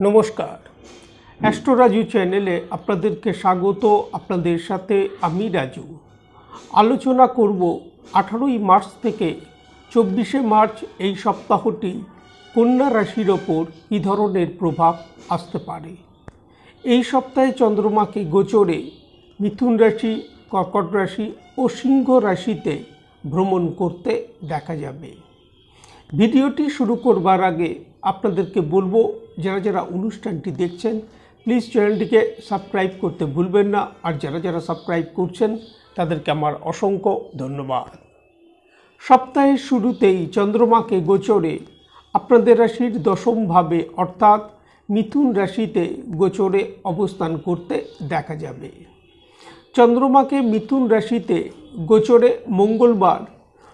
নমস্কার, অ্যাস্ট্রো রাজু চ্যানেলে আপনাদেরকে স্বাগত। আপনাদের সাথে আমি রাজু। আলোচনা করব 18ই মার্চ থেকে 24শে মার্চ এই সপ্তাহটি কন্যা রাশির ওপর কী ধরনের প্রভাব আসতে পারে। এই সপ্তাহে চন্দ্রমাকে গোচরে মিথুন রাশি, কর্কট রাশি ও সিংহ রাশিতে ভ্রমণ করতে দেখা যাবে। ভিডিওটি শুরু করবার আগে আপনাদেরকে বলবো, যারা যারা অনুষ্ঠানটি দেখছেন প্লিজ চ্যানেলটিকে সাবস্ক্রাইব করতে ভুলবেন না। আর যারা যারা সাবস্ক্রাইব করছেন তাদেরকে আমার অসংখ্য ধন্যবাদ। সপ্তাহের শুরুতেই চন্দ্রমাকে গোচরে আপনাদের রাশির দশমভাবে অর্থাৎ মিথুন রাশিতে গোচরে অবস্থান করতে দেখা যাবে। চন্দ্রমাকে মিথুন রাশিতে গোচরে মঙ্গলবার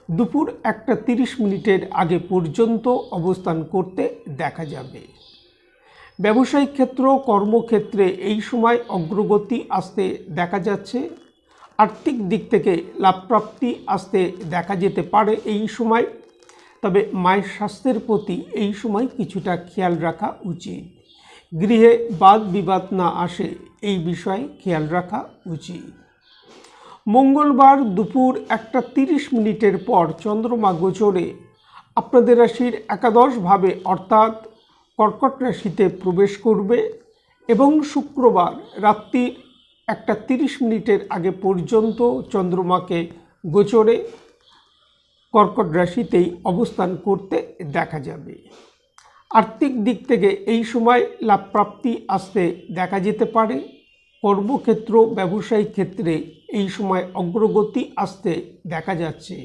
দুপুর 1:30 আগে পর্যন্ত অবস্থান করতে দেখা যাবে। ব্যবসায়িক ক্ষেত্র, কর্মক্ষেত্রে এই সময় অগ্রগতি আসতে দেখা যাচ্ছে। আর্থিক দিক থেকে লাভপ্রাপ্তি আসতে দেখা যেতে পারে এই সময়। তবে মায়ের স্বাস্থ্যের প্রতি এই সময় কিছুটা খেয়াল রাখা উচিত। গৃহে বাদ বিবাদ না আসে এই বিষয়ে খেয়াল রাখা উচিত। মঙ্গলবার দুপুর 1:30 পর চন্দ্রমা গোচরে আপনাদের রাশির একাদশভাবে অর্থাৎ কর্কট রাশিতে প্রবেশ করবে এবং শুক্রবার রাত্রি 1:30 আগে পর্যন্ত চন্দ্রমাকে গোচরে কর্কট রাশিতেই অবস্থান করতে দেখা যাবে। আর্থিক দিক থেকে এই সময় লাভপ্রাপ্তি আসতে দেখা যেতে পারে। কর্মক্ষেত্র, ব্যবসায়িক ক্ষেত্রে এই সময় অগ্রগতি আসতে দেখা যাচ্ছে।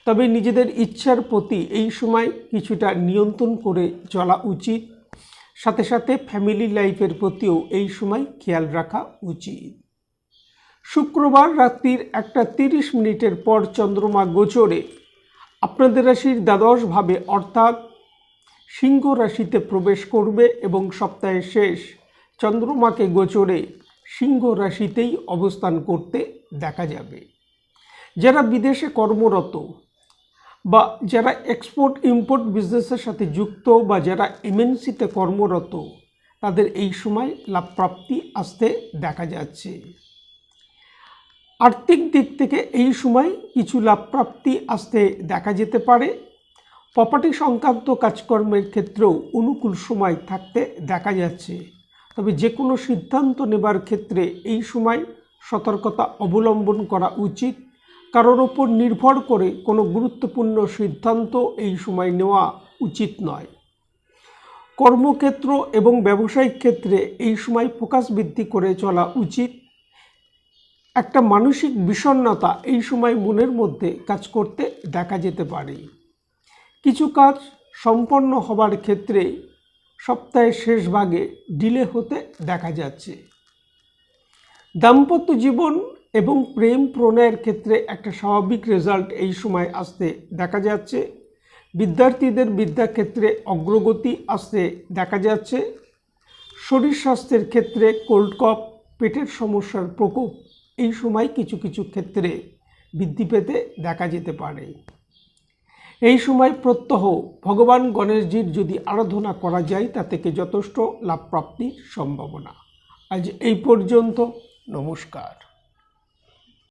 তবে নিজেদের ইচ্ছার প্রতি এই সময় কিছুটা নিয়ন্ত্রণ করে চলা উচিত। সাথে সাথে ফ্যামিলি লাইফের প্রতিও এই সময় খেয়াল রাখা উচিত। শুক্রবার রাত্রির 1:30 পর চন্দ্রমা গোচরে আপনাদের রাশির দ্বাদশভাবে অর্থাৎ সিংহ রাশিতে প্রবেশ করবে এবং সপ্তাহের শেষ চন্দ্রমাকে গোচরে সিংহ রাশিতেই অবস্থান করতে দেখা যাবে। যারা বিদেশে কর্মরত বা যারা এক্সপোর্ট ইম্পোর্ট বিজনেসের সাথে যুক্ত বা যারা এমএনসিতে কর্মরত তাদের এই সময় লাভপ্রাপ্তি আসতে দেখা যাচ্ছে। আর্থিক দিক থেকে এই সময় কিছু লাভপ্রাপ্তি আসতে দেখা যেতে পারে। প্রপার্টি সংক্রান্ত কাজকর্মের ক্ষেত্রেও অনুকূল সময় থাকতে দেখা যাচ্ছে। তবে যে কোনো সিদ্ধান্ত নেবার ক্ষেত্রে এই সময় সতর্কতা অবলম্বন করা উচিত। কারোর ওপর নির্ভর করে কোনো গুরুত্বপূর্ণ সিদ্ধান্ত এই সময় নেওয়া উচিত নয়। কর্মক্ষেত্র এবং ব্যবসায়িক ক্ষেত্রে এই সময় ফোকাস বৃদ্ধি করে চলা উচিত। একটা মানসিক বিষণ্ণতা এই সময় মনের মধ্যে কাজ করতে দেখা যেতে পারে। কিছু কাজ সম্পন্ন হবার ক্ষেত্রে সপ্তাহের শেষ ভাগে ডিলে হতে দেখা যাচ্ছে। দাম্পত্য জীবন এবং প্রেম প্রণয়ের ক্ষেত্রে একটা স্বাভাবিক রেজাল্ট এই সময় আসতে দেখা যাচ্ছে। বিদ্যার্থীদের বিদ্যাক্ষেত্রে অগ্রগতি আসতে দেখা যাচ্ছে। শরীর স্বাস্থ্যের ক্ষেত্রে কোল্ড কফ, পেটের সমস্যার প্রকোপ এই সময় কিছু কিছু ক্ষেত্রে বৃদ্ধি পেতে দেখা যেতে পারে। এই সময় প্রত্যহ ভগবান গণেশজির যদি আরাধনা করা যায় তা থেকে যথেষ্ট লাভপ্রাপ্তির সম্ভাবনা। আজ এই পর্যন্ত। নমস্কার।